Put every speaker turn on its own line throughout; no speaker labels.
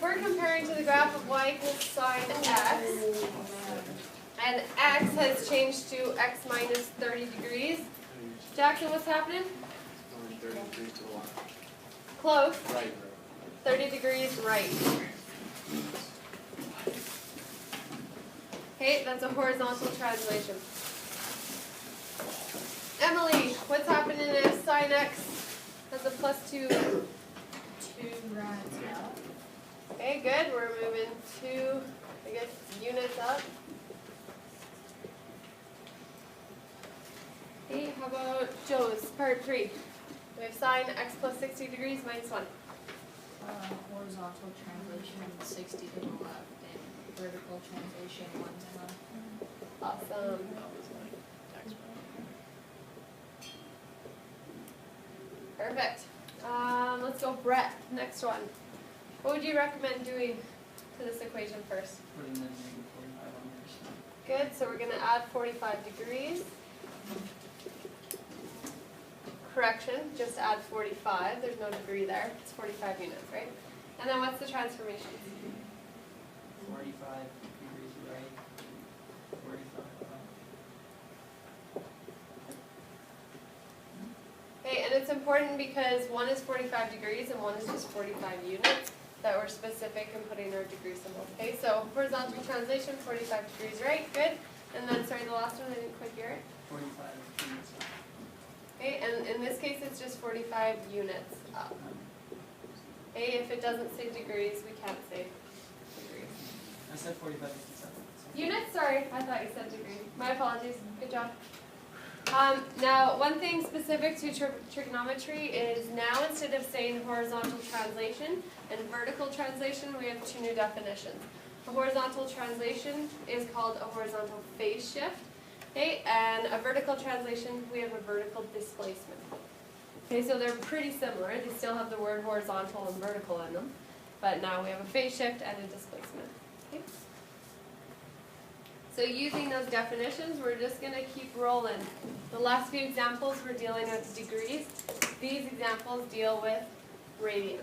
we're comparing to the graph of y equals sine x, and x has changed to x minus 30 degrees, Jackson, what's happening?
30 degrees to the left.
Close.
Right.
30 degrees right. Okay, that's a horizontal translation. Emily, what's happening if sine x has a plus 2?
2 rounds up.
Okay, good. We're moving 2, I guess, units up. Okay, how about Joe's part 3? We have sine x plus 60 degrees minus 1.
Horizontal translation 60 to the left and vertical translation 1 to the left.
Awesome. Perfect. Let's go Brett. Next one. What would you recommend doing to this equation first?
Putting the negative 45 on the other side.
Good, so we're going to add 45 degrees. Correction, just add 45. There's no degree there. It's 45 units, right? And then what's the transformation?
45 degrees right, 45 left.
Okay, and it's important because one is 45 degrees and one is just 45 units that we're specific in putting our degree symbol. Okay, so horizontal translation, 45 degrees right, good. And then, sorry, the last one, I didn't quite hear it.
45 units left.
Okay, and in this case, it's just 45 units up. Okay, if it doesn't say degrees, we can't say degrees.
I said 45 57.
Units, sorry, I thought you said degree. My apologies, good job. Now, one thing specific to trigonometry is now instead of saying horizontal translation and vertical translation, we have 2 new definitions. A horizontal translation is called a horizontal phase shift. Okay, and a vertical translation, we have a vertical displacement. Okay, so they're pretty similar. They still have the word horizontal and vertical in them, but now we have a phase shift and a displacement. Okay. So using those definitions, we're just going to keep rolling. The last few examples we're dealing with degrees. These examples deal with radians.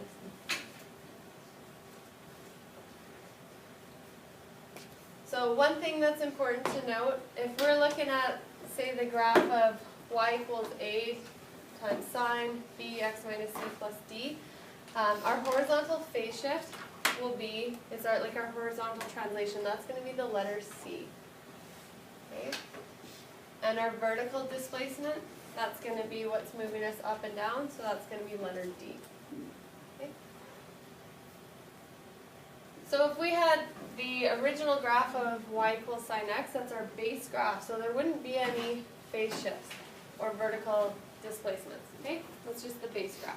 So one thing that's important to note, if we're looking at, say, the graph of y equals a times sine b x minus c plus d, our horizontal phase shift will be, it's our horizontal translation, that's going to be the letter C. Okay? And our vertical displacement, that's going to be what's moving us up and down, so that's going to be letter D. Okay? So if we had the original graph of y equals sine x, that's our base graph, so there wouldn't be any phase shifts or vertical displacements. Okay? That's just the base graph.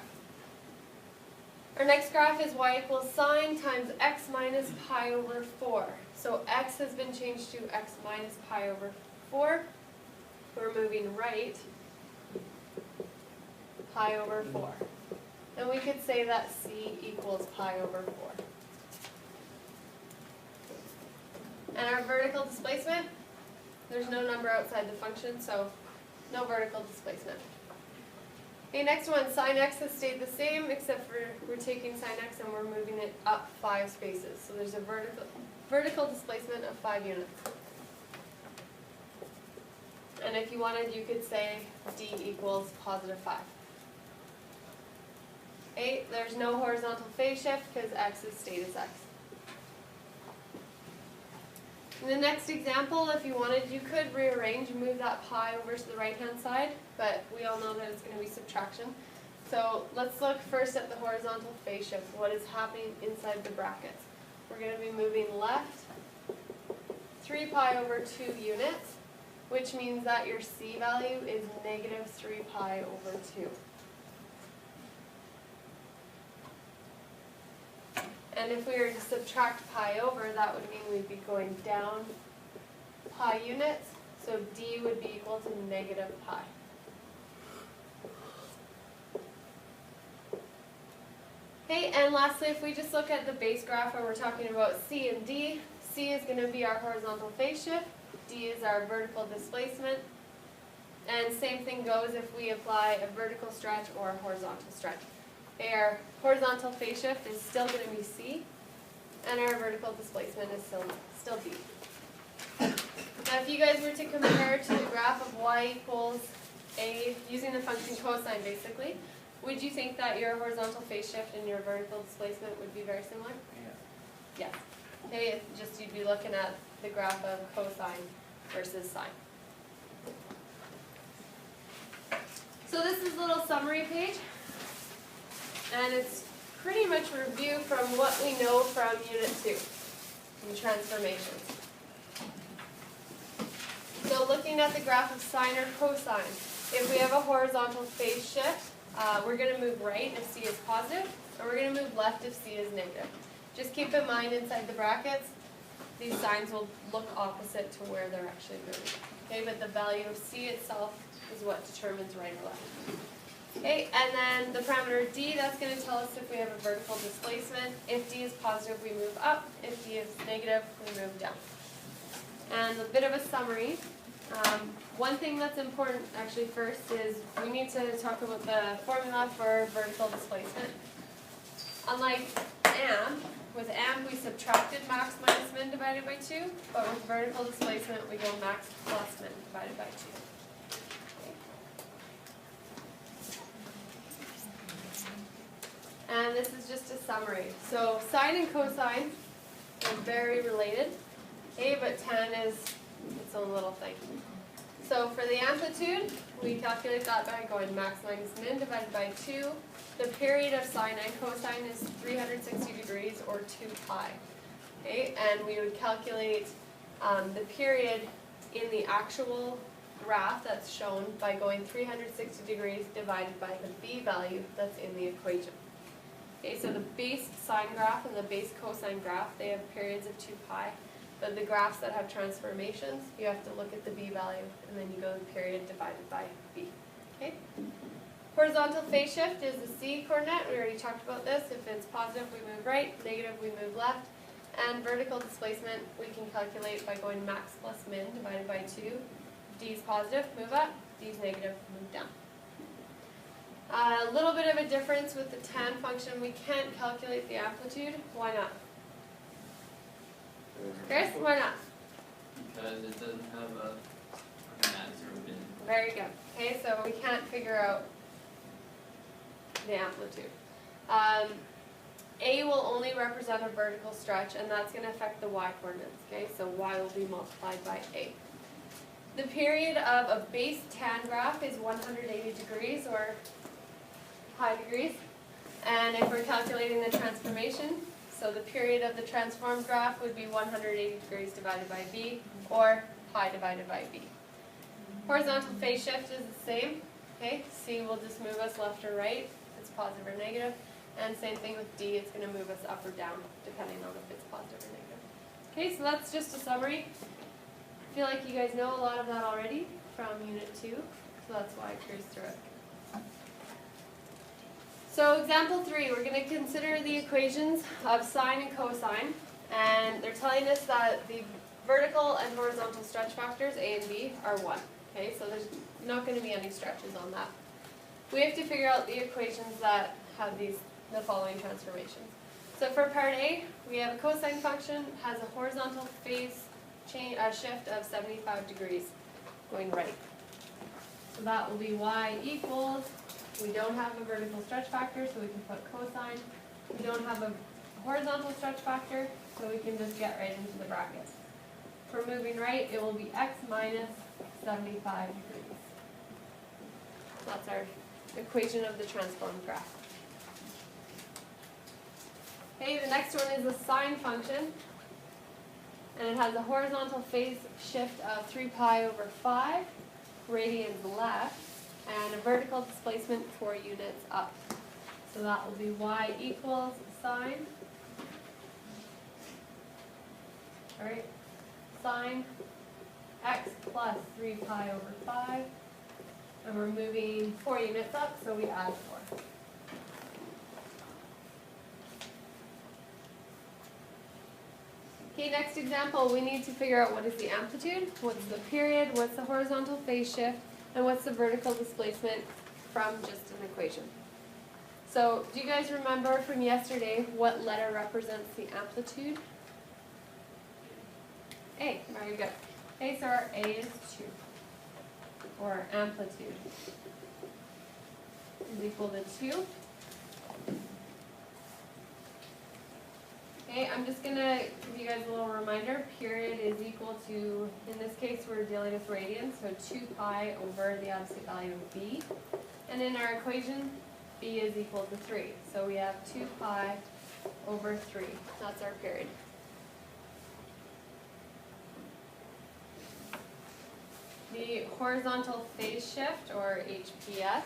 Our next graph is y equals sine times x minus pi over 4. So x has been changed to x minus pi over 4. We're moving right, pi over 4. And we could say that c equals pi over 4. And our vertical displacement, there's no number outside the function, so no vertical displacement. Okay, next one, sine x has stayed the same, except for we're taking sine x and we're moving it up 5 spaces. So there's a vertical displacement of 5 units. And if you wanted, you could say d equals positive 5. Okay, there's no horizontal phase shift because x is stayed as x. In the next example, if you wanted, you could rearrange and move that pi over to the right-hand side, but we all know that it's going to be subtraction. So let's look first at the horizontal phase shift, what is happening inside the brackets. We're going to be moving left 3 pi over 2 units, which means that your c value is negative 3 pi over 2. And if we were to subtract pi over, that would mean we'd be going down pi units, so d would be equal to negative pi. Okay, and lastly, if we just look at the base graph where we're talking about c and d, c is going to be our horizontal phase shift, d is our vertical displacement, and same thing goes if we apply a vertical stretch or a horizontal stretch. Our horizontal phase shift is still going to be c, and our vertical displacement is still b. Now if you guys were to compare to the graph of y equals a, using the function cosine basically, would you think that your horizontal phase shift and your vertical displacement would be very similar?
Yeah.
Yes. Okay, it's just you'd be looking at the graph of cosine versus sine. So this is a little summary page, and it's pretty much review from what we know from Unit 2 in transformations. So looking at the graph of sine or cosine, if we have a horizontal phase shift, we're going to move right if c is positive, and we're going to move left if c is negative. Just keep in mind inside the brackets, these signs will look opposite to where they're actually moving. Okay, but the value of c itself is what determines right or left. Okay, and then the parameter d, that's going to tell us if we have a vertical displacement. If d is positive, we move up. If d is negative, we move down. And a bit of a summary. One thing that's important actually first is we need to talk about the formula for vertical displacement. Unlike amp, with amp we subtracted max minus min divided by 2, but with vertical displacement we go max plus min divided by 2. And this is just a summary. So sine and cosine are very related, okay, but tan is its own little thing. So for the amplitude, we calculate that by going max minus min divided by 2. The period of sine and cosine is 360 degrees or 2 pi. Okay, and we would calculate the period in the actual graph that's shown by going 360 degrees divided by the b value that's in the equation. Okay, so the base sine graph and the base cosine graph, they have periods of 2 pi. But the graphs that have transformations, you have to look at the b value, and then you go the period divided by b. Okay? Horizontal phase shift is the c coordinate. We already talked about this. If it's positive, we move right. Negative, we move left. And vertical displacement, we can calculate by going max plus min divided by 2. D is positive, move up. D is negative, move down. A little bit of a difference with the tan function. We can't calculate the amplitude. Why not? Chris, why not?
Because it doesn't have a max or min.
Very good. Okay, so we can't figure out the amplitude. A will only represent a vertical stretch, and that's going to affect the y coordinates. Okay, so y will be multiplied by A. The period of a base tan graph is 180 degrees or pi degrees. And if we're calculating the transformation, so the period of the transformed graph would be 180 degrees divided by b, or pi divided by b. Horizontal phase shift is the same. Okay, c will just move us left or right if it's positive or negative. And same thing with d, it's going to move us up or down depending on if it's positive or negative. Okay, so that's just a summary. I feel like you guys know a lot of that already from Unit 2, so that's why I cruised through it. So example 3, we're going to consider the equations of sine and cosine, and they're telling us that the vertical and horizontal stretch factors, A and B, are 1. Okay, so there's not going to be any stretches on that. We have to figure out the equations that have the following transformations. So for part A, we have a cosine function, has a horizontal phase shift of 75 degrees going right. So that will be y equals, we don't have a vertical stretch factor, so we can put cosine. We don't have a horizontal stretch factor, so we can just get right into the brackets. For moving right, it will be x minus 75 degrees. So that's our equation of the transformed graph. Okay, the next one is a sine function, and it has a horizontal phase shift of 3 pi over 5, radians left, and a vertical displacement 4 units up. So that will be y equals sine, alright, sine x plus 3 pi over 5, and we're moving 4 units up, so we add 4. Okay, next example, we need to figure out what is the amplitude, what's the period, what's the horizontal phase shift, and what's the vertical displacement from just an equation. So, do you guys remember from yesterday what letter represents the amplitude? A, very good. Okay, so our A is 2. Or amplitude is equal to 2. Okay, I'm just gonna give you guys a little reminder. Period is equal to, in this case, we're dealing with radians, so 2 pi over the absolute value of b. And in our equation, b is equal to 3. So we have 2 pi over 3. That's our period. The horizontal phase shift, or HPS.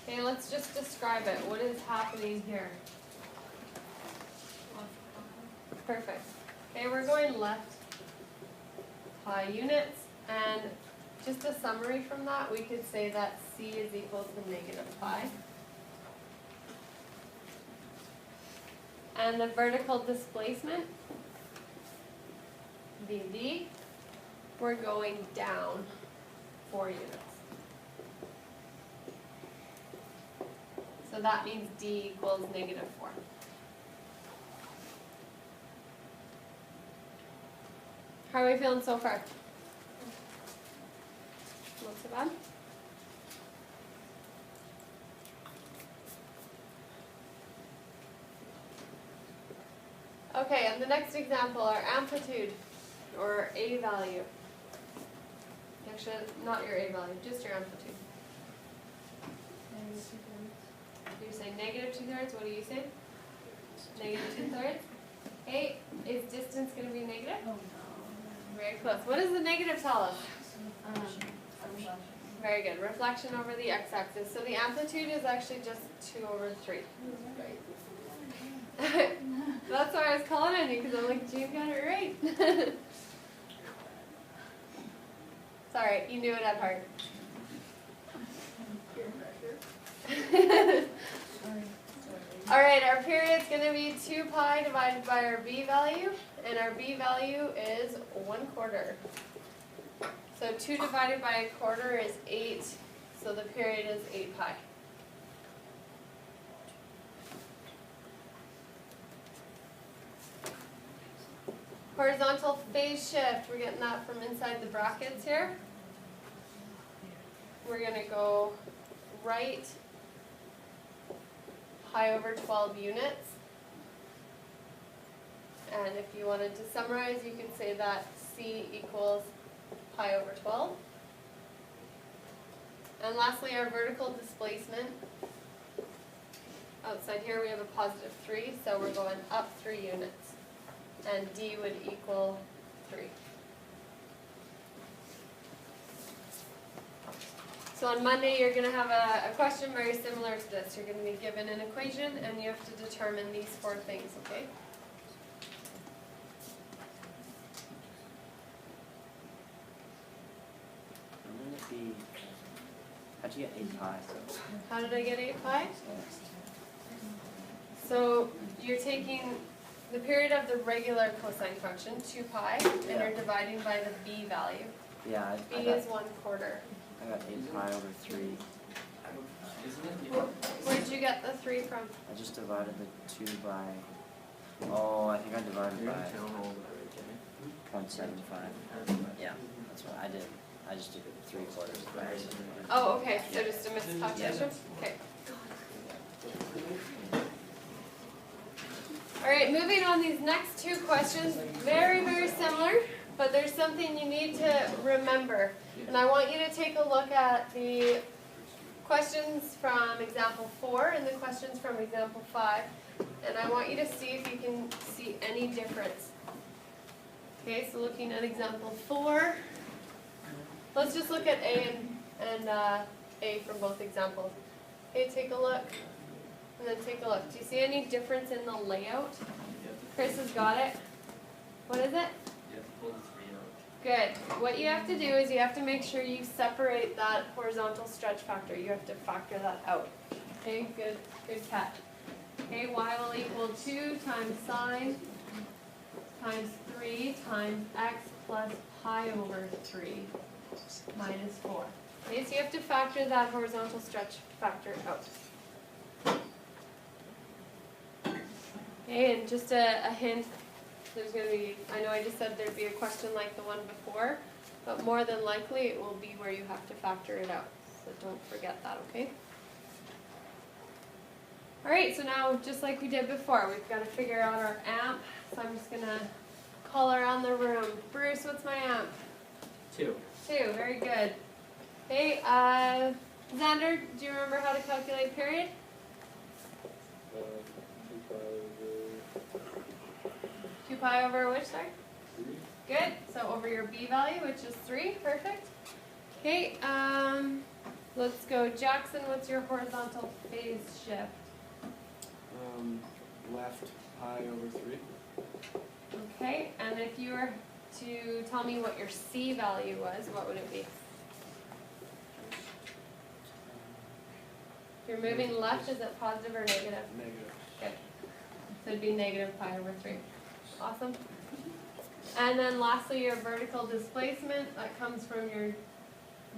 Okay, let's just describe it. What is happening here? Perfect. Okay, we're going left pi units, and just a summary from that, we could say that c is equal to negative pi. And the vertical displacement, dv, we're going down 4 units. So that means d equals negative 4. How are we feeling so far? Not so bad? Okay, and the next example, our amplitude, or A value. Actually, not your A value, just your amplitude. You're saying negative 2/3, what do you say? Negative 2/3. Okay, is distance going to be negative?
Oh, no.
Very close. What does the negative tell us? Very good. Reflection over the x-axis. So the amplitude is actually just 2 over 3. That's why I was calling on you, because I'm like, Jean got it right. It's alright, you knew it at heart. Alright, our period's going to be 2 pi divided by our b value, and our b value is 1/4. So 2 divided by 1/4 is 8, so the period is 8 pi. Horizontal phase shift, we're getting that from inside the brackets here. We're going to go right pi over 12 units. And if you wanted to summarize, you could say that c equals pi over 12. And lastly, our vertical displacement. Outside here we have a positive 3, so we're going up 3 units. And d would equal 3. So on Monday you're going to have a question very similar to this. You're going to be given an equation and you have to determine these 4 things, okay?
How'd you get 8 pi?
How did I get 8 pi? So you're taking the period of the regular cosine function, 2 pi, and you're dividing by the b value.
Yeah,
b is 1/4.
I got 8 pi over 3.
Where did you get the 3 from?
I just divided the 2 by, oh, I think I divided by 0.75. Yeah, that's what I did. I just did 3/4 by accident.
Oh, okay, so just a miscalculation? Okay. Alright, moving on, these next 2 questions, very, very similar, but there's something you need to remember. And I want you to take a look at the questions from example 4 and the questions from example 5. And I want you to see if you can see any difference. Okay, so looking at example 4, let's just look at A and A from both examples. Okay, take a look, and then take a look. Do you see any difference in the layout? Chris has got it. What is it?
You have to pull the 3 out.
Good. What you have to do is you have to make sure you separate that horizontal stretch factor. You have to factor that out. Okay, good catch. Okay, y will equal 2 times sine times 3 times x plus pi over 3 minus 4. Okay, so you have to factor that horizontal stretch factor out. Okay, and just a hint, there's gonna be, I know I just said there'd be a question like the one before, but more than likely it will be where you have to factor it out. So don't forget that, okay? Alright, so now just like we did before, we've got to figure out our amp. So I'm just gonna call around the room. Bruce, what's my amp?
2.
2, very good. Okay, Xander, do you remember how to calculate period? 2 pi over which, sorry?
3.
Good, so over your B value, which is 3, perfect. Okay, let's go. Jackson, what's your horizontal phase shift?
Left pi over 3.
Okay, and if you were to tell me what your C value was, what would it be? If you're moving left, is it positive or negative?
Negative.
Good. So it'd be negative pi over 3. Awesome. And then lastly, your vertical displacement, that comes from your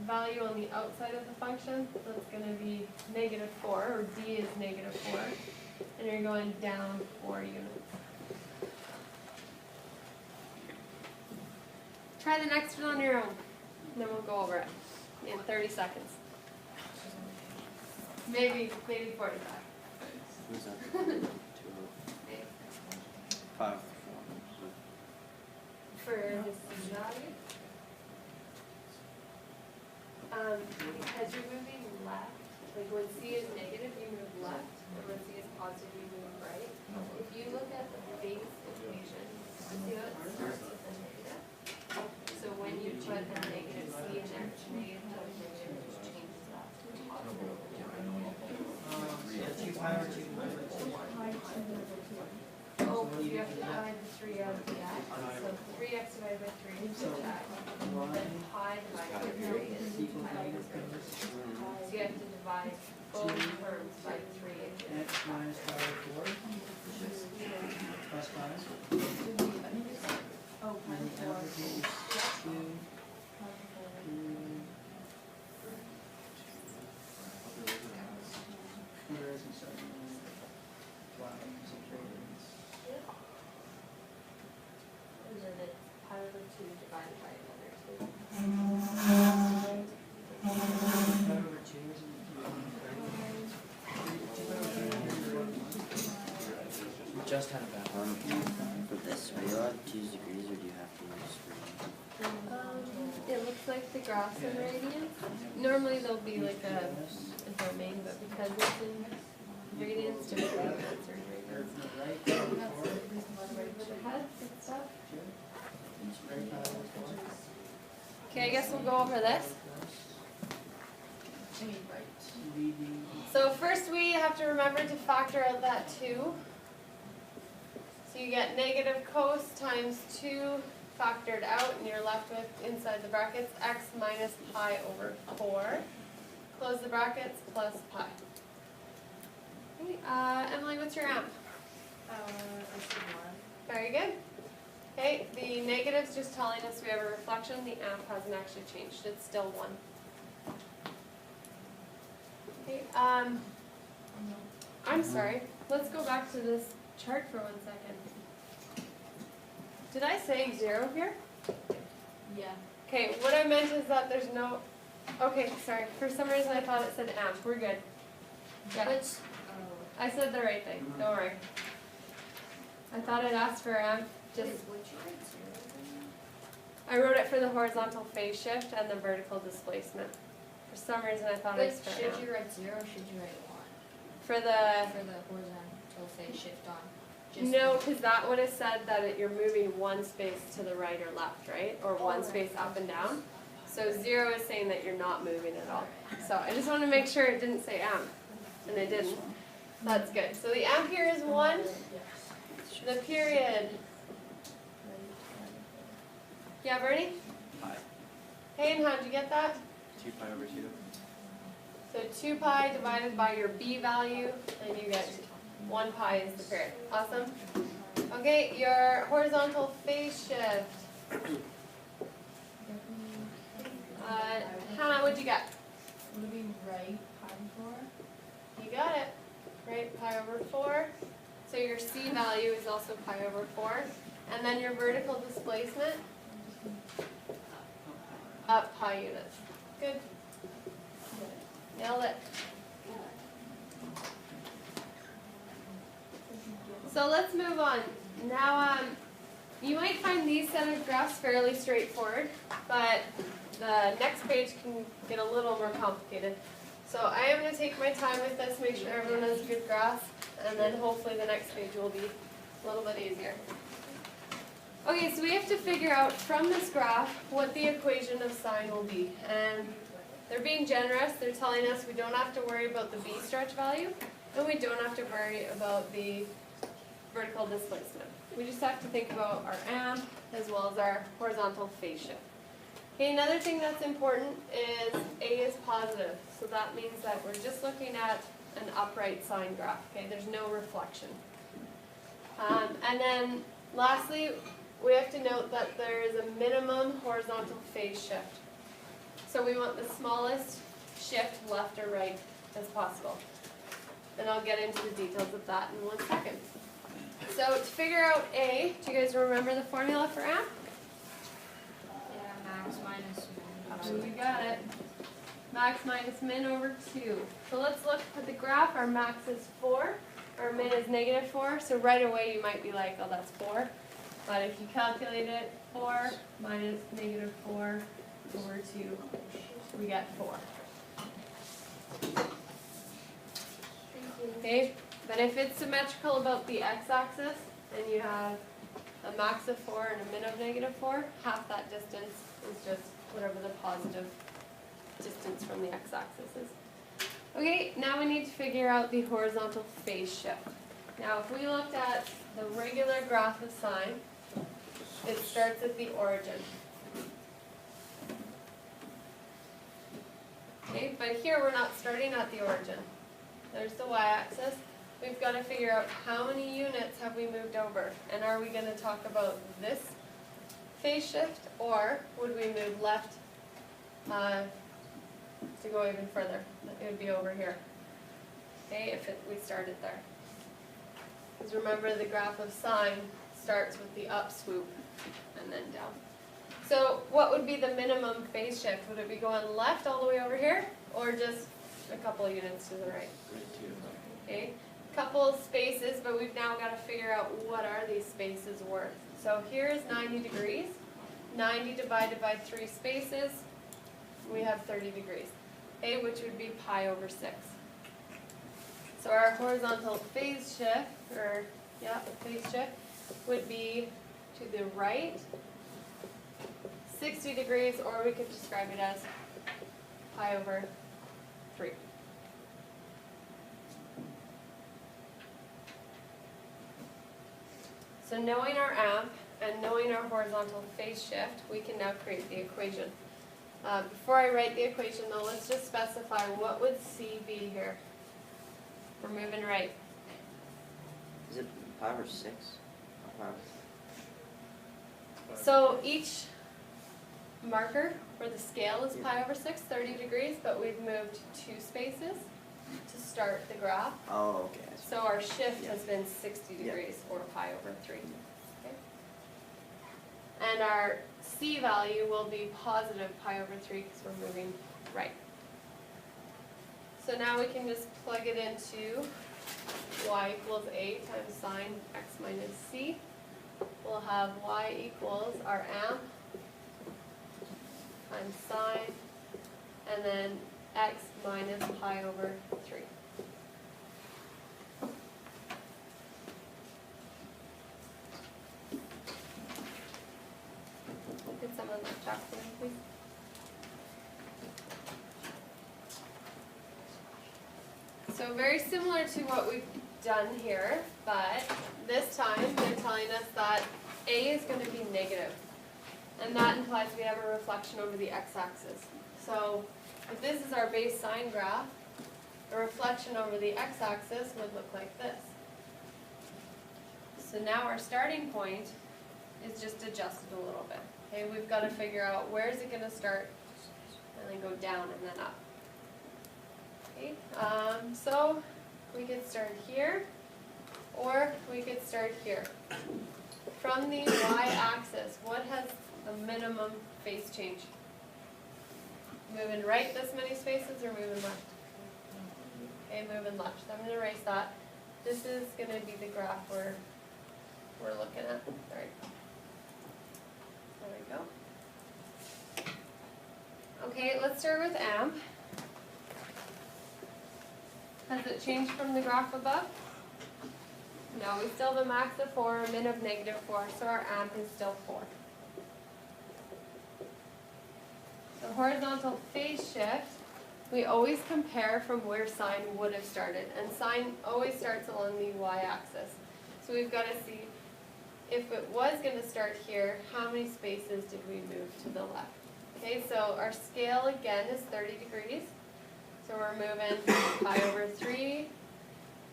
value on the outside of the function. That's going to be negative 4, or D is negative 4. And you're going down 4 units. Try the next one on your own, and then we'll go over it in 30 seconds. Maybe 45.
Who's that? 2, 5, 4.
For this value, because you're moving left, like when C is negative, you move left, and when C is positive, you move right. If you look at the base equation, see how it starts with a negative? So when you put a negative C in there, negative times negative just changes that to positive.
Yeah, 2 pi over 2 pi over 2.
Oh, because you have to divide the 3 out of the x, so 3x divided by 3 is 2x. Then pi divided by 3 is 2 pi over 3. So you have to divide both terms by 3.
X minus pi over 4 plus 5.
Oh,
And the amplitude is 2. Where is it starting? Wow, concentrations.
And then it's pi over 2 divided by another 2.
Pi over 2 isn't
We just had a bad for this, are you allowed to use degrees or do you have to use
It looks like the graphs in radians. Normally there'll be like a domain, but because it's in radians, typically it's in radians.
from the right over 4?
With the heads and stuff.
Square pi over 4.
Okay, I guess we'll go over this.
VD.
So first we have to remember to factor out that 2. So you get negative cos times 2 factored out, and you're left with, inside the brackets, x minus pi over 4. Close the brackets, plus pi. Okay, Emily, what's your amp? Very good. Okay, the negative's just telling us we have a reflection. The amp hasn't actually changed. It's still 1. Okay, I'm sorry. Let's go back to this chart for 1 second. Did I say 0 here?
Yeah.
Okay, what I meant is that there's no... Okay, sorry. For some reason I thought it said amp. We're good. Yeah. I said the right thing. Don't worry. I thought it asked for amp. Just I wrote it for the horizontal phase shift and the vertical displacement. For some reason I thought it was
But
for
should
amp.
you write 0 or should you write 1?
For the...
For the horizontal phase shift on?
No, because that would have said that you're moving 1 space to the right or left, right? Or 1 space up and down. So 0 is saying that you're not moving at all. So I just want to make sure it didn't say amp. And it didn't. That's good. So the amp here is 1. The period. Yeah, Bernie?
pi?
Hey, and how'd you get that?
2 pi over 2.
So 2 pi divided by your b value, and you get 1 pi is the period. Awesome. Okay, your horizontal phase shift. Hannah, what'd you get?
Would it be right pi 4?
You got it, right, pi over 4. So your C value is also pi over 4. And then your vertical displacement, up pi units. Good. Nailed it. So let's move on. Now, you might find these set of graphs fairly straightforward, but the next page can get a little more complicated. So I am going to take my time with this, make sure everyone has a good grasp, and then hopefully the next page will be a little bit easier. Okay, so we have to figure out from this graph what the equation of sine will be. And they're being generous. They're telling us we don't have to worry about the V stretch value, and we don't have to worry about the vertical displacement. We just have to think about our amp as well as our horizontal phase shift. Okay, another thing that's important is A is positive. So that means that we're just looking at an upright sine graph. Okay, there's no reflection. And then lastly, we have to note that there is a minimum horizontal phase shift. So we want the smallest shift left or right as possible. And I'll get into the details of that in 1 second. So to figure out A, do you guys remember the formula for amp?
Yeah, max minus
So
min.
you got it. Max minus min over 2. So let's look at the graph. Our max is 4. Our min is negative 4. So right away you might be like, oh, that's 4. But if you calculate it, 4 minus negative 4 over 2, we get 4. Okay, but if it's symmetrical about the x-axis, and you have a max of 4 and a min of negative 4, half that distance is just whatever the positive distance from the x-axis is. Okay, now we need to figure out the horizontal phase shift. Now if we looked at the regular graph of sine, it starts at the origin. Okay, but here we're not starting at the origin. There's the y-axis. We've got to figure out how many units have we moved over. And are we going to talk about this phase shift, or would we move left to go even further? It would be over here. Okay, if we started there. Because remember, the graph of sine starts with the up swoop and then down. So what would be the minimum phase shift? Would it be going left all the way over here, or just a couple of units to the right? Okay, couple of spaces, but we've now got to figure out what are these spaces worth. So here is 90 degrees. 90 divided by 3 spaces, we have 30 degrees. Okay, which would be pi over 6. So our horizontal phase shift, phase shift, would be to the right 60 degrees, or we could describe it as pi over 3. So knowing our amp and knowing our horizontal phase shift, we can now create the equation. Before I write the equation though, let's just specify what would C be here. We're moving right.
Is it pi over 6? Pi over
So each marker for the scale is pi over 6, 30 degrees, but we've moved 2 spaces to start the graph.
Oh, okay.
So our shift has been 60
Yeah.
degrees, or pi over 3. Okay? And our C value will be positive pi over 3 because we're moving right. So now we can just plug it into y equals a times sine x minus c. We'll have y equals our amp times sine, and then x minus pi over 3. Could someone talk to me, please? So very similar to what we've done here, but this time they're telling us that A is going to be negative. And that implies we have a reflection over the x-axis. So if this is our base sine graph, a reflection over the x-axis would look like this. So now our starting point is just adjusted a little bit. Okay, we've got to figure out where is it going to start and then go down and then up. Okay, so we could start here, or we could start here. From the y-axis, what has a minimum phase change? Moving right this many spaces or moving left? Okay, moving left. So I'm going to erase that. This is going to be the graph we're looking at. Sorry. There we go. Okay, let's start with amp. Has it changed from the graph above? No, we still have a max of 4, a min of -4, so our amp is still 4. The horizontal phase shift, we always compare from where sine would have started, and sine always starts along the y-axis. So we've got to see, if it was going to start here, how many spaces did we move to the left? Okay, so our scale again is 30 degrees. So we're moving pi over 3,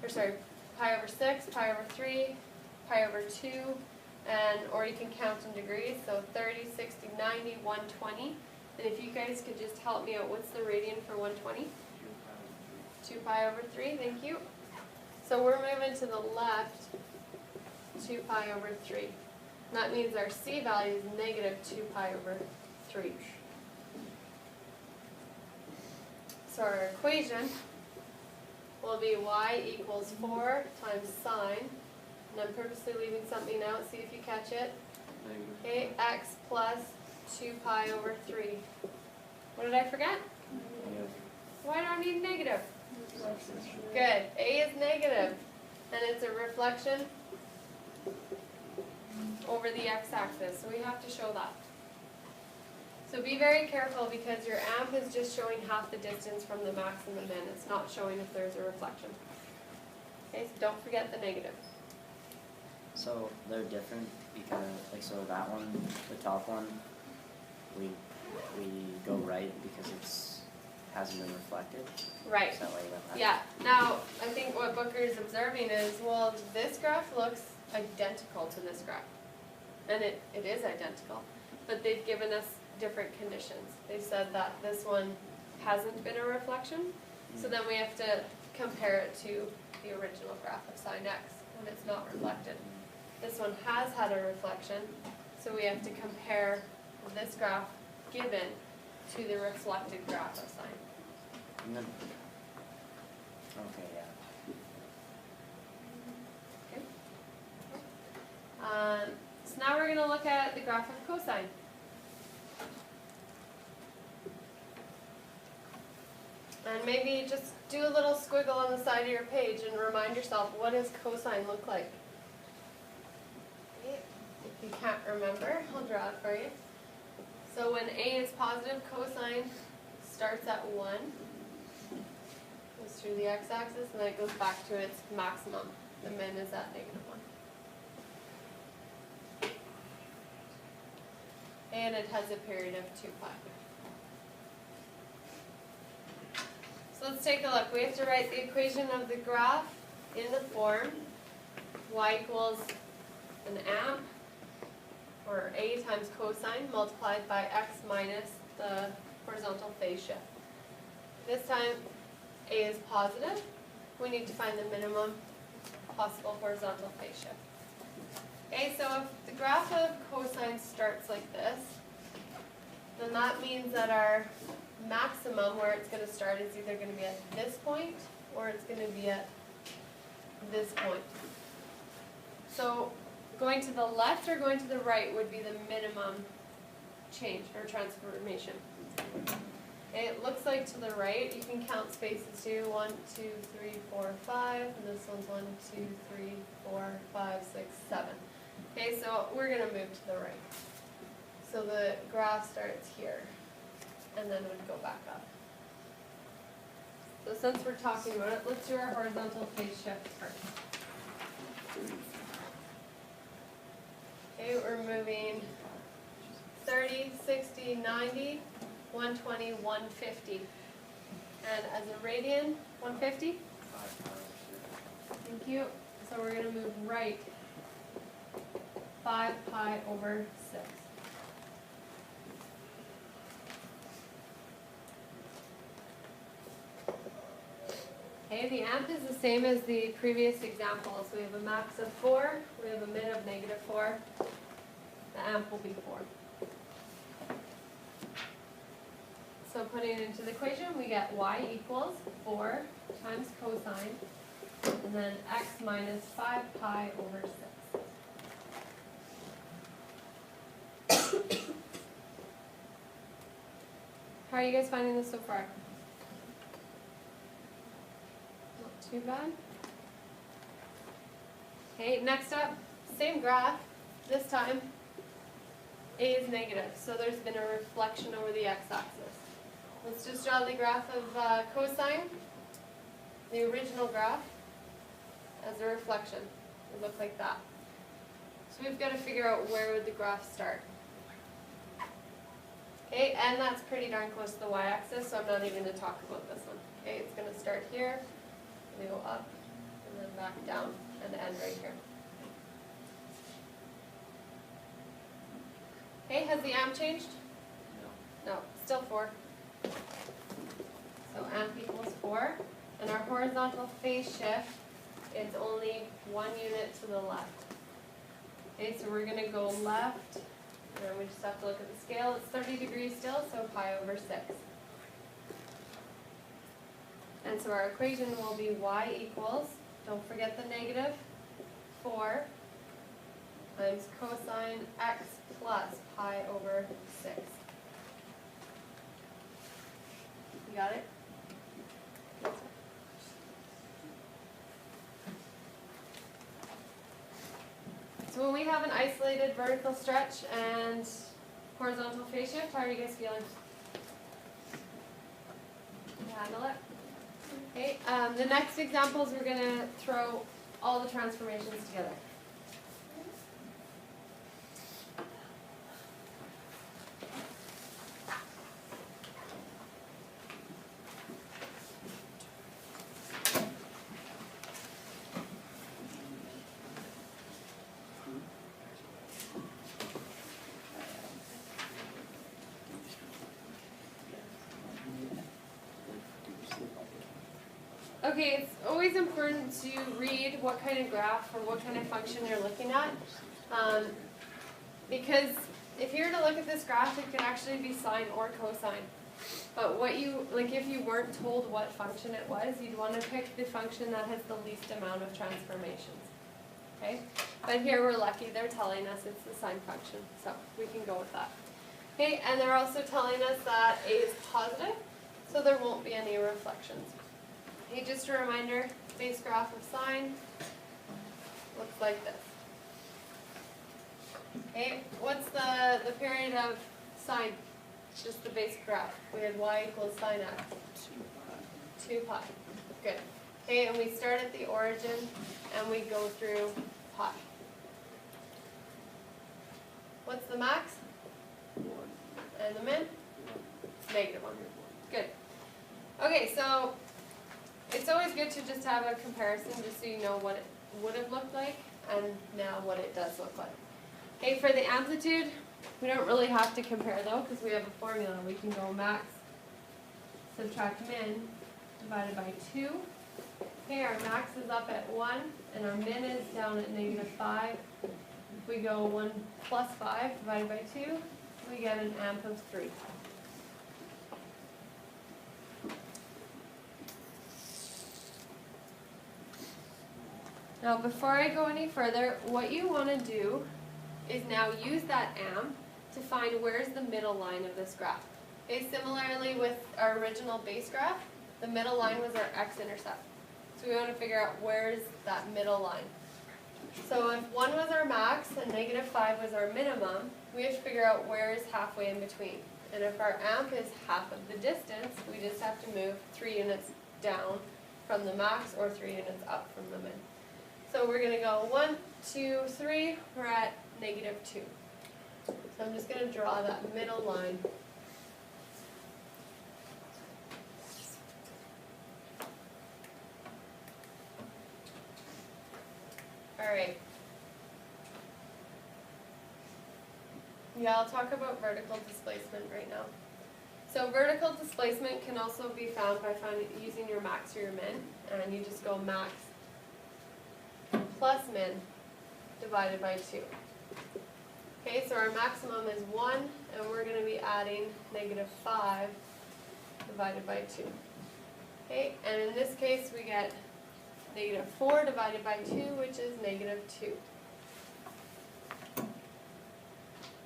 or sorry, pi over 6, pi over 3, pi over 2, and or you can count in degrees, so 30, 60, 90, 120. And if you guys could just help me out, what's the radian for 120? 2 pi over 3, thank you. So we're moving to the left 2 pi over 3. And that means our c value is -2 pi over 3. So our equation will be y equals 4 times sine, and I'm purposely leaving something out, see if you catch it. Okay, x plus 2 pi over 3. What did I forget? Why do I need negative? Good, a is negative, and it's a reflection over the x-axis, so we have to show that. So be very careful because your amp is just showing half the distance from the max and the min. It's not showing if there's a reflection. Okay, so don't forget the negative.
So they're different because, like, so that one, the top one, we go right because it's hasn't been reflected.
Right.
Is that why you went left?
Yeah. Now, I think what Booker is observing is, well, this graph looks identical to this graph. And it is identical. But they've given us different conditions. They said that this one hasn't been a reflection, so then we have to compare it to the original graph of sine x, and it's not reflected. This one has had a reflection, so we have to compare this graph given to the reflected graph of sine.
And then, okay, yeah.
Okay. So now we're going to look at the graph of cosine. And maybe just do a little squiggle on the side of your page and remind yourself, what does cosine look like? If you can't remember, I'll draw it for you. So when a is positive, cosine starts at 1, goes through the x-axis, and then it goes back to its maximum. The min is at -1. And it has a period of 2 pi. So let's take a look. We have to write the equation of the graph in the form y equals an amp, or a times cosine, multiplied by x minus the horizontal phase shift. This time a is positive. We need to find the minimum possible horizontal phase shift. Okay, so if the graph of cosine starts like this, then that means that our maximum where it's going to start is either going to be at this point or it's going to be at this point. So going to the left or going to the right would be the minimum change or transformation. It looks like to the right, you can count spaces too. 1, 2, 3, 4, 5, and this one's 1, 2, 3, 4, 5, 6, 7. Okay, so we're going to move to the right. So the graph starts here and then would go back up. So since we're talking about it, let's do our horizontal phase shift first. Okay, we're moving 30, 60, 90, 120, 150. And as a radian, 150? Thank you. So we're going to move right 5 pi over 6. Okay, the amp is the same as the previous examples. We have a max of 4, we have a min of -4. The amp will be 4. So putting it into the equation, we get y equals 4 times cosine, and then x minus 5 pi over 6. How are you guys finding this so far? Not too bad. Okay, next up, same graph. This time, a is negative, so there's been a reflection over the x-axis. Let's just draw the graph of cosine, the original graph, as a reflection. It would look like that. So we've got to figure out where would the graph start. Okay, and that's pretty darn close to the y-axis, so I'm not even going to talk about this one. Okay, it's going to start here, we go up, and then back down, and end right here. Okay, has the amp changed?
No.
No, still 4. So amp equals 4, and our horizontal phase shift is only 1 unit to the left. Okay, so we're going to go left, and we just have to look at the scale. It's 30 degrees still, so pi over 6. And so our equation will be y equals, don't forget the negative, 4 times cosine x plus pi over 6. You got it? So when we have an isolated vertical stretch and horizontal phase shift, how are you guys feeling? Can you handle it? Okay, the next examples we're going to throw all the transformations together. Okay, it's always important to read what kind of graph or what kind of function you're looking at. Because if you were to look at this graph, it could actually be sine or cosine. But if you weren't told what function it was, you'd want to pick the function that has the least amount of transformations. Okay? But here we're lucky, they're telling us it's the sine function, so we can go with that. Okay, and they're also telling us that a is positive, so there won't be any reflections. Okay, just a reminder, base graph of sine looks like this. Okay, what's the period of sine? It's just the base graph. We had y equals sine x. 2 pi. Good. Okay, and we start at the origin and we go through pi. What's the max?
1.
And the min? Negative 1. Good. Okay, so it's always good to just have a comparison just so you know what it would have looked like and now what it does look like. Okay, for the amplitude, we don't really have to compare though because we have a formula. We can go max, subtract min, divided by 2. Okay, our max is up at 1 and our min is down at -5. If we go 1 plus 5 divided by 2, we get an amp of 3. Now before I go any further, what you want to do is now use that amp to find where's the middle line of this graph. Okay, similarly with our original base graph, the middle line was our x-intercept. So we want to figure out where's that middle line. So if 1 was our max and -5 was our minimum, we have to figure out where is halfway in between. And if our amp is half of the distance, we just have to move 3 units down from the max or 3 units up from the min. So we're going to go 1, 2, 3, we're at -2. So I'm just going to draw that middle line. Alright. Yeah, I'll talk about vertical displacement right now. So vertical displacement can also be found by using your max or your min, and you just go max plus min divided by 2. Okay, so our maximum is 1, and we're going to be adding -5 divided by 2. Okay, and in this case we get -4 divided by 2, which is -2.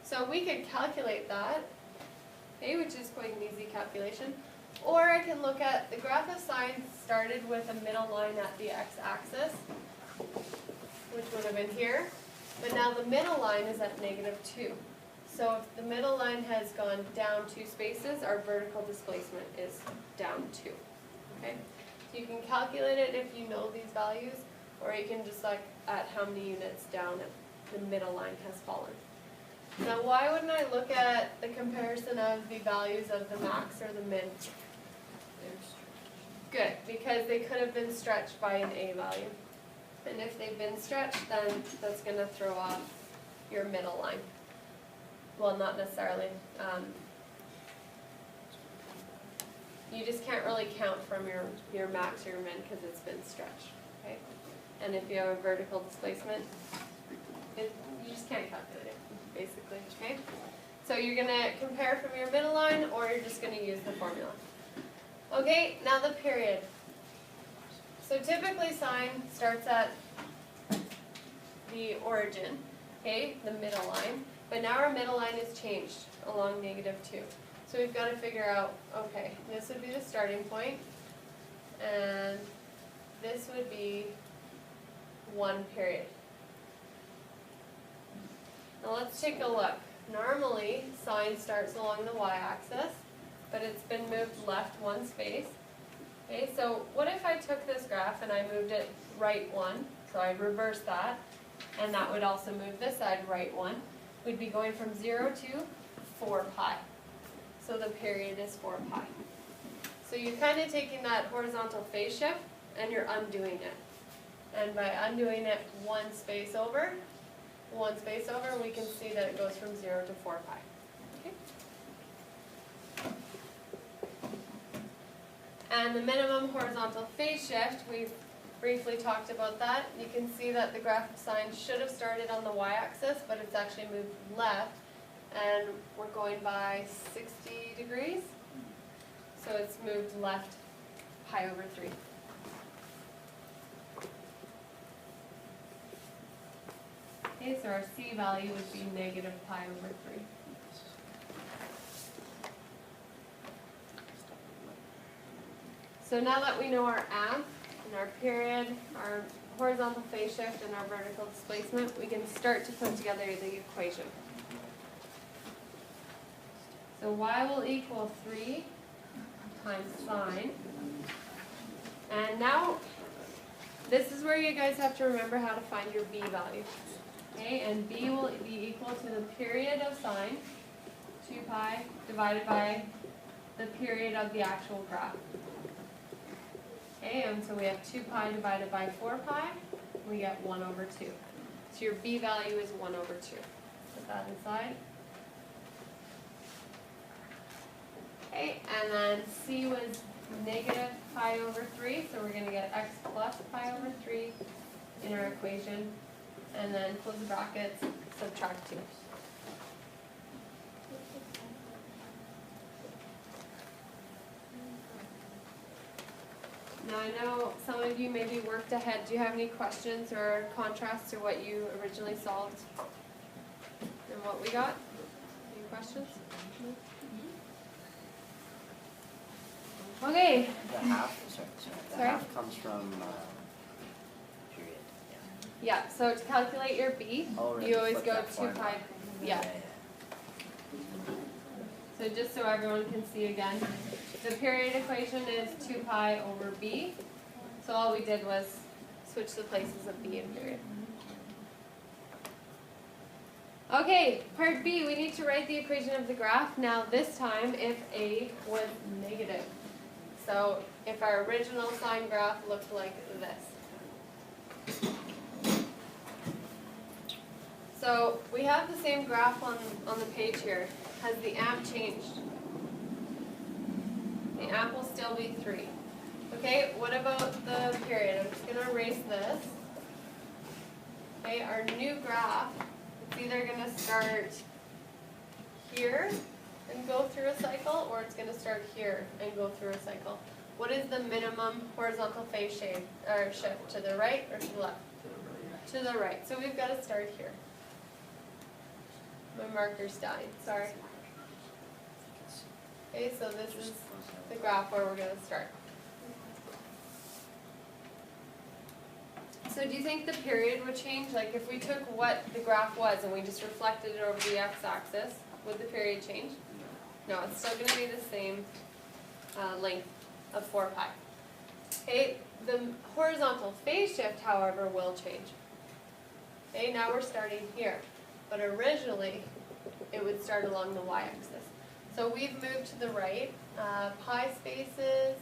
So we could calculate that, okay, which is quite an easy calculation. Or I can look at the graph of sine started with a middle line at the x-axis, which would have been here. But now the middle line is at -2. So if the middle line has gone down 2 spaces, our vertical displacement is down 2. Okay? So you can calculate it if you know these values, or you can just look at how many units down the middle line has fallen. Now why wouldn't I look at the comparison of the values of the max or the min? Good, because they could have been stretched by an A value. And if they've been stretched, then that's going to throw off your middle line. Well, not necessarily. You just can't really count from your max or your min because it's been stretched. Okay? And if you have a vertical displacement, you just can't calculate it, basically. Okay? So you're going to compare from your middle line, or you're just going to use the formula. Okay, now the period. So typically sine starts at the origin, okay, the middle line, but now our middle line is changed along -2. So we've got to figure out, okay, this would be the starting point, and this would be 1 period. Now let's take a look. Normally, sine starts along the y-axis, but it's been moved left 1 space. Okay, so what if I took this graph and I moved it right 1, so I'd reverse that, and that would also move this side right 1. We'd be going from 0 to 4 pi. So the period is 4 pi. So you're kind of taking that horizontal phase shift and you're undoing it. And by undoing it 1 space over, we can see that it goes from 0 to 4 pi. Okay? And the minimum horizontal phase shift, we've briefly talked about that. You can see that the graph of sine should have started on the y-axis, but it's actually moved left, and we're going by 60 degrees. So it's moved left pi over 3. Okay, so our C value would be -pi over 3. So now that we know our amp and our period, our horizontal phase shift, and our vertical displacement, we can start to put together the equation. So y will equal 3 times sine. And now, this is where you guys have to remember how to find your b value. Okay, and b will be equal to the period of sine, 2 pi, divided by the period of the actual graph. Okay, and so we have 2 pi divided by 4 pi, we get 1 over 2. So your b value is 1 over 2. Put that inside. Okay, and then c was -pi over 3, so we're going to get x plus pi over 3 in our equation. And then close the brackets, subtract 2. Now I know some of you maybe worked ahead. Do you have any questions or contrasts to what you originally solved and what we got? Any questions? Okay.
The half, the
Sorry?
half comes from period, yeah.
Yeah, so to calculate your B,
Oh, right,
you always
flip
go
that
2
formula.
pi. Yeah. So just so everyone can see again, the period equation is 2 pi over b. So all we did was switch the places of b and period. Okay, part B, we need to write the equation of the graph. Now this time if a was negative. So if our original sine graph looked like this. So we have the same graph on the page here. Has the amp changed? The amp will still be 3. Okay, what about the period? I'm just gonna erase this. Okay, our new graph, it's either gonna start here and go through a cycle, or it's gonna start here and go through a cycle. What is the minimum horizontal phase shape, or shift, to the right or to the left? To the right, so we've gotta start here. My marker's dying, sorry. Okay, so this is the graph where we're gonna start. So do you think the period would change? Like if we took what the graph was and we just reflected it over the x-axis, would the period change? No, it's still gonna be the same length of 4 pi. Okay, the horizontal phase shift, however, will change. Okay, now we're starting here, but originally it would start along the y-axis. So we've moved to the right, pi spaces,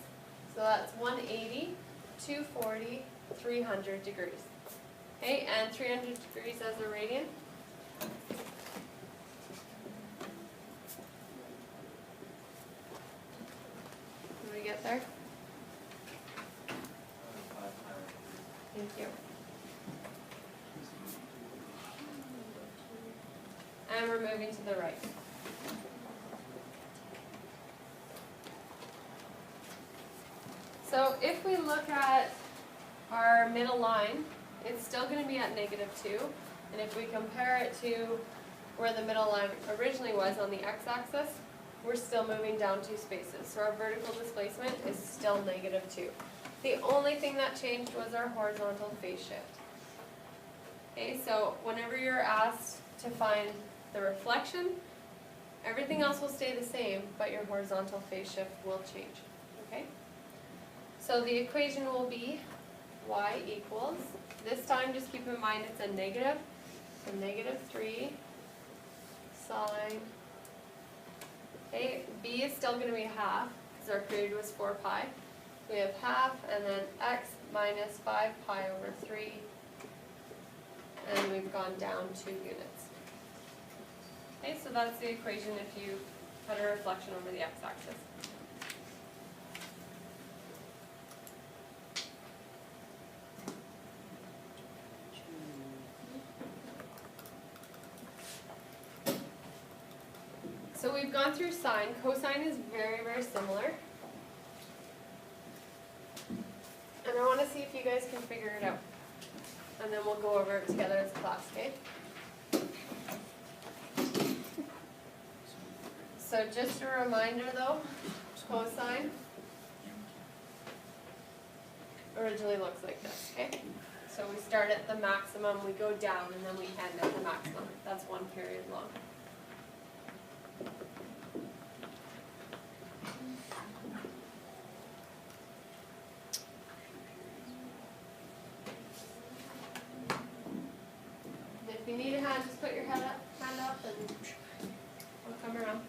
so that's 180, 240, 300 degrees. Okay, and 300 degrees as a radian. Can we get there? Thank you. And we're moving to the right. So if we look at our middle line, it's still going to be at -2. And if we compare it to where the middle line originally was on the x-axis, we're still moving down 2 spaces. So our vertical displacement is still -2. The only thing that changed was our horizontal phase shift. Okay, so whenever you're asked to find the reflection, everything else will stay the same, but your horizontal phase shift will change. Okay? So the equation will be y equals, this time just keep in mind it's a negative, so -3 sine, okay, b is still going to be half, because our period was 4 pi. We have half, and then x minus 5 pi over 3, and we've gone down 2 units. Okay, so that's the equation if you had a reflection over the x-axis. So we've gone through sine. Cosine is very, very similar. And I want to see if you guys can figure it out. And then we'll go over it together as a class, okay? So just a reminder though, cosine originally looks like this, okay? So we start at the maximum, we go down, and then we end at the maximum. That's 1 period long. If you need a hand, just put your hand up and we'll come around.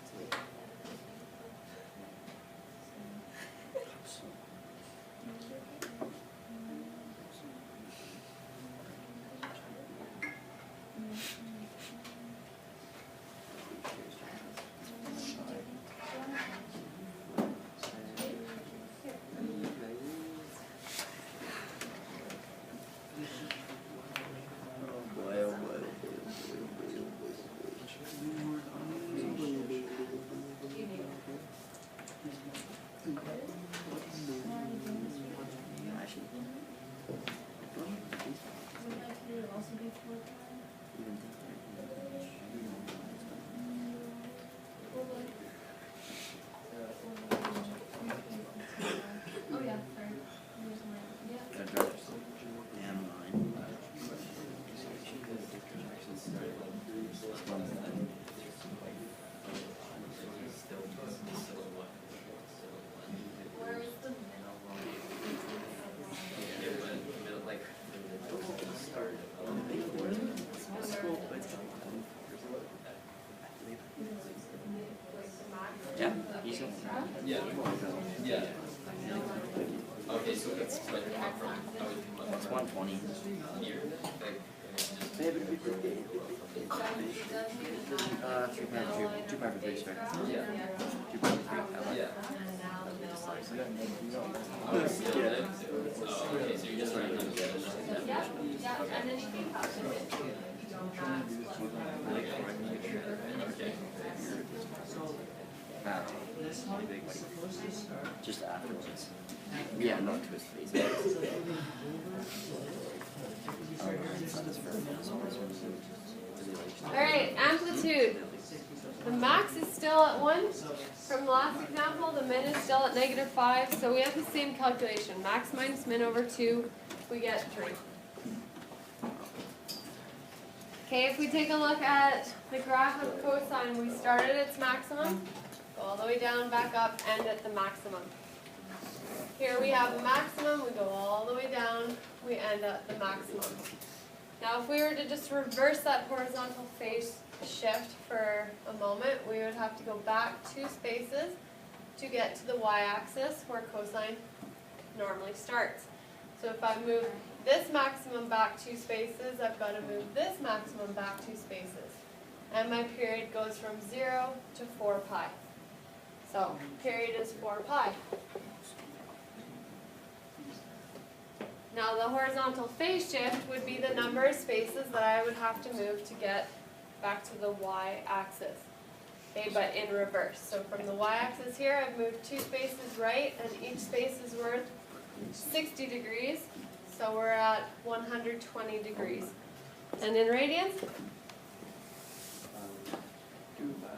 Oh yeah, sorry. Where is the
Yeah, easy.
Yeah. Yeah. Okay, so it's like from how would you come up
It's 120.
here, like, and it's just.
3 pi over 3, 2 pi over 3, sorry.
Yeah.
2 pi over 3,
Yeah. Oh, okay, so you're just learning how to get it.
Yeah, yeah, and then you can calculate it.
Okay.
This one is supposed to start.
Just afterwards.
Yeah, not twist phase.
Oh, so that's for
Alright, amplitude. The max is still at 1. From the last example, the min is still at -5. So we have the same calculation. Max minus min over 2, we get 3. Okay, if we take a look at the graph of cosine, we start at its maximum, go all the way down, back up, end at the maximum. Here we have a maximum, we go all the way down, we end at the maximum. Now if we were to just reverse that horizontal phase shift for a moment, we would have to go back 2 spaces to get to the y-axis where cosine normally starts. So if I move this maximum back 2 spaces, I've got to move this maximum back 2 spaces. And my period goes from 0 to 4 pi. So period is 4 pi. Now the horizontal phase shift would be the number of spaces that I would have to move to get back to the y-axis. Okay, but in reverse. So from the y-axis here, I've moved 2 spaces right, and each space is worth 60 degrees. So we're at 120 degrees. And in radians?
2 pi over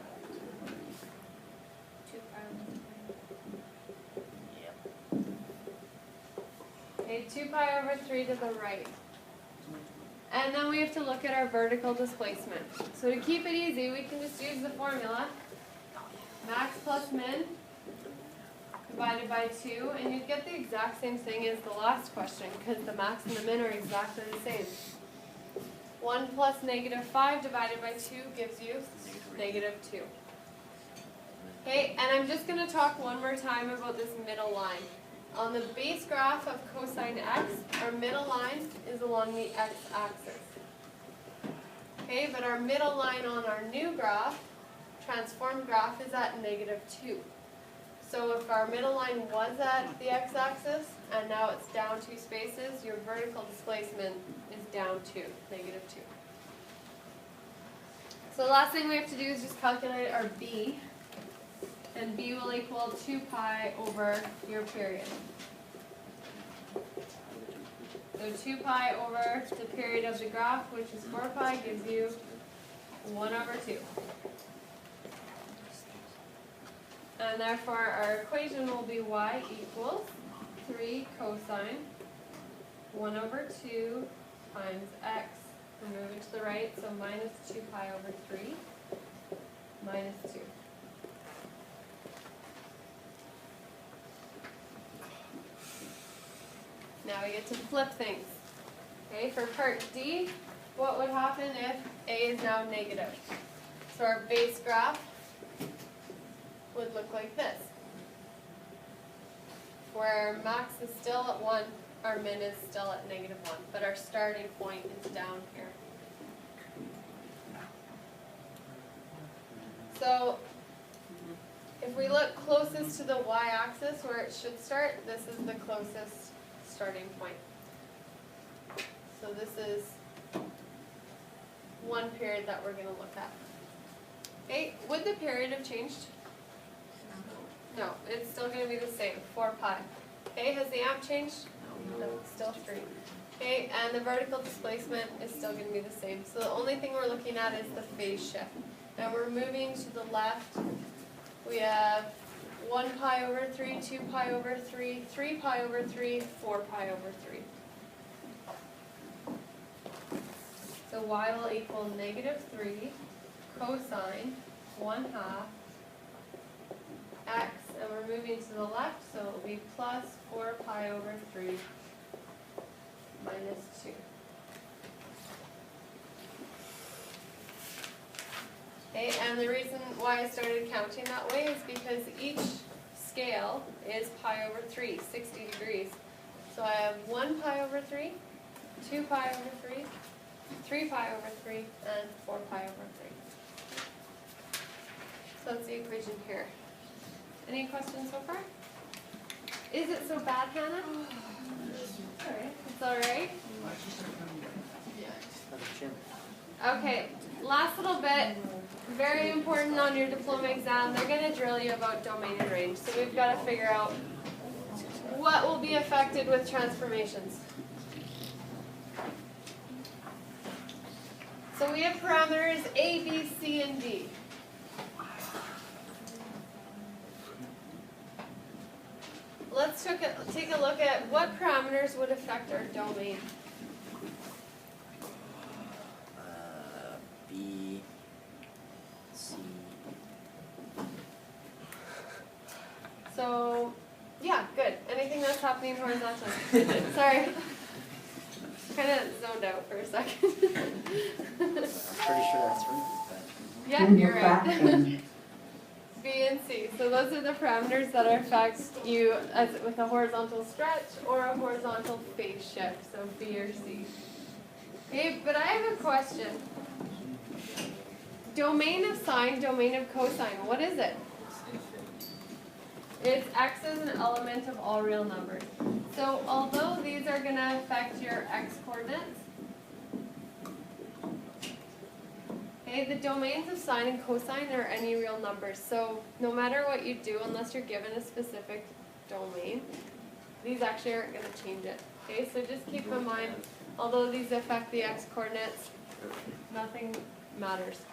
3.
Okay, 2 pi over 3 to the right. And then we have to look at our vertical displacement. So to keep it easy, we can just use the formula. Max plus min divided by 2, and you'd get the exact same thing as the last question, because the max and the min are exactly the same. 1 plus -5 divided by 2 gives you -2. Okay, and I'm just going to talk one more time about this middle line. On the base graph of cosine x, our middle line is along the x-axis. Okay, but our middle line on our new graph, transformed graph, is at -2. So if our middle line was at the x-axis, and now it's down 2 spaces, your vertical displacement is down 2, -2. So the last thing we have to do is just calculate our b. And b will equal 2 pi over your period. So 2 pi over the period of the graph, which is 4 pi, gives you 1 over 2. And therefore our equation will be y equals 3 cosine 1 over 2 times x. We're moving to the right, so minus 2 pi over 3 minus 2. Now we get to flip things. Okay, for part D, what would happen if A is now negative? So our base graph would look like this, where max is still at 1, our min is still at -1, but our starting point is down here. So if we look closest to the y-axis where it should start, this is the closest starting point. So this is one period that we're going to look at. Okay, would the period have changed? No, it's still going to be the same, 4 pi. Okay, has the amp changed? No, it's still 3. Okay, and the vertical displacement is still going to be the same. So the only thing we're looking at is the phase shift. Now we're moving to the left. We have 1 pi over 3, 2 pi over 3, 3 pi over 3, 4 pi over 3. So y will equal -3 cosine 1/2 x, and we're moving to the left, so it will be plus 4 pi over 3 minus 2. Okay, and the reason why I started counting that way is because each scale is pi over 3, 60 degrees. So I have 1 pi over 3, 2 pi over 3, 3 pi over 3, and 4 pi over 3. So that's the equation here. Any questions so far? Is it so bad, Hannah? It's alright? Okay, last little bit, very important on your diploma exam. They're going to drill you about domain and range. So we've got to figure out what will be affected with transformations. So we have parameters A, B, C, and D. Let's take a look at what parameters would affect our domain.
B, C.
So, yeah, good. Anything that's happening horizontally. Sorry. Kind of zoned out for a second.
I'm pretty sure that's right, but.
Yeah, you're right. B and C. So those are the parameters that affect you as with a horizontal stretch or a horizontal phase shift. So B or C. Okay, but I have a question. Domain of sine, domain of cosine. What is it? It's x is an element of all real numbers. So although these are going to affect your x coordinates, okay, the domains of sine and cosine are any real numbers. So no matter what you do, unless you're given a specific domain, these actually aren't going to change it. Okay, so just keep in mind, although these affect the x coordinates, nothing matters.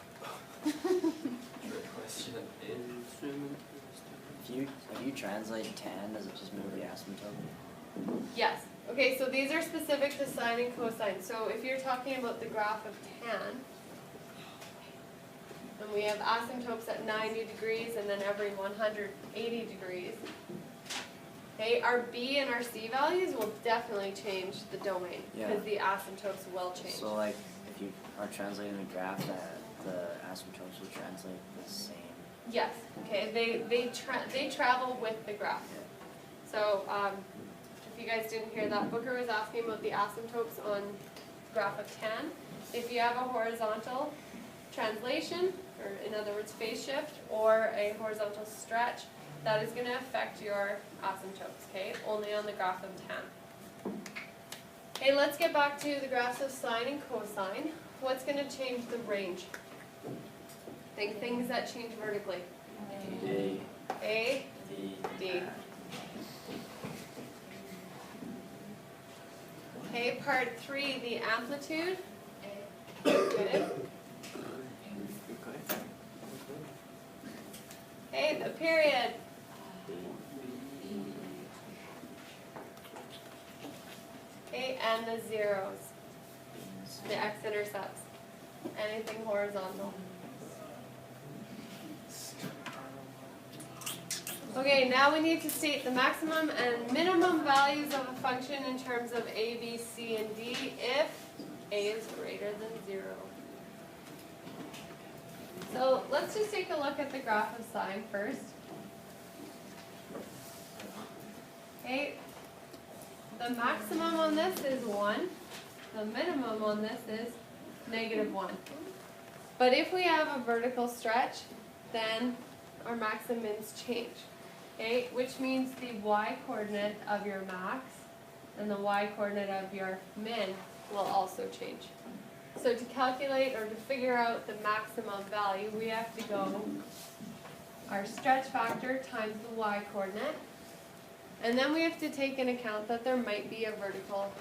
If you translate tan, does it just move the asymptote?
Yes. Okay, so these are specific to sine and cosine. So if you're talking about the graph of tan, and we have asymptotes at 90 degrees and then every 180 degrees, okay, our B and our C values will definitely change the domain because the asymptotes will change.
So like, if you are translating the graph, that the asymptotes will translate the same.
Yes. Okay. They travel with the graph. So if you guys didn't hear that, Booker was asking about the asymptotes on graph of tan. If you have a horizontal translation, or in other words phase shift, or a horizontal stretch, that is going to affect your asymptotes, okay? Only on the graph of tan. Okay, let's get back to the graphs of sine and cosine. What's going to change the range? Think things that change vertically. A, D. Okay, part 3, the amplitude. Good. Okay, the period. Okay, and the zeros. The x-intercepts. Anything horizontal. Okay, now we need to state the maximum and minimum values of a function in terms of A, B, C, and D if A is greater than 0. So let's just take a look at the graph of sine first. Okay, the maximum on this is 1. The minimum on this is -1. But if we have a vertical stretch, then our max and mins change. Okay, which means the y-coordinate of your max and the y-coordinate of your min will also change. So to calculate or to figure out the maximum value, we have to go our stretch factor times the y-coordinate, and then we have to take into account that there might be a vertical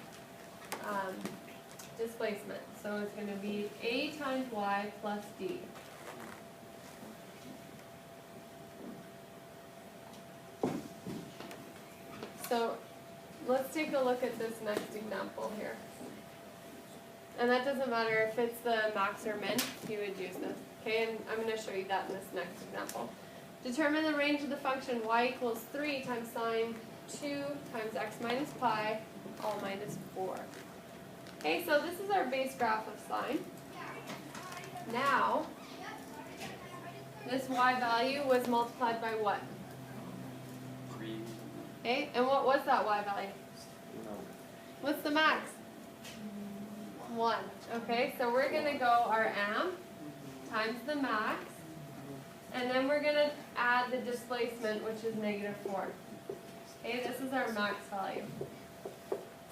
displacement. So it's going to be A times y plus D. So let's take a look at this next example here. And that doesn't matter if it's the max or min, you would use this. Okay, and I'm going to show you that in this next example. Determine the range of the function y equals 3 times sine 2 times x minus pi all minus 4. Okay, so this is our base graph of sine. Now, this y value was multiplied by what?
3.
Okay, and what was that y value? What's the max? 1. Okay, so we're going to go our am times the max, and then we're going to add the displacement, which is -4. Okay, this is our max value.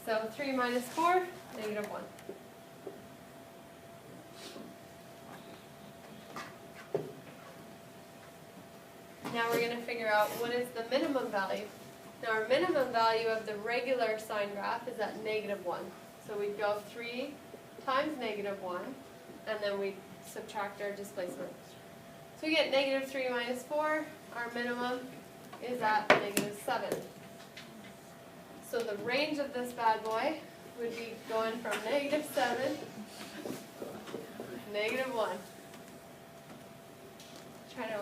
So 3 minus 4, negative 1. Now we're going to figure out what is the minimum value. Now our minimum value of the regular sine graph is at negative 1. So we'd go 3 times negative 1, and then we subtract our displacement. So we get negative 3 minus 4. Our minimum is at negative 7. So the range of this bad boy would be going from negative 7 to negative 1. Try to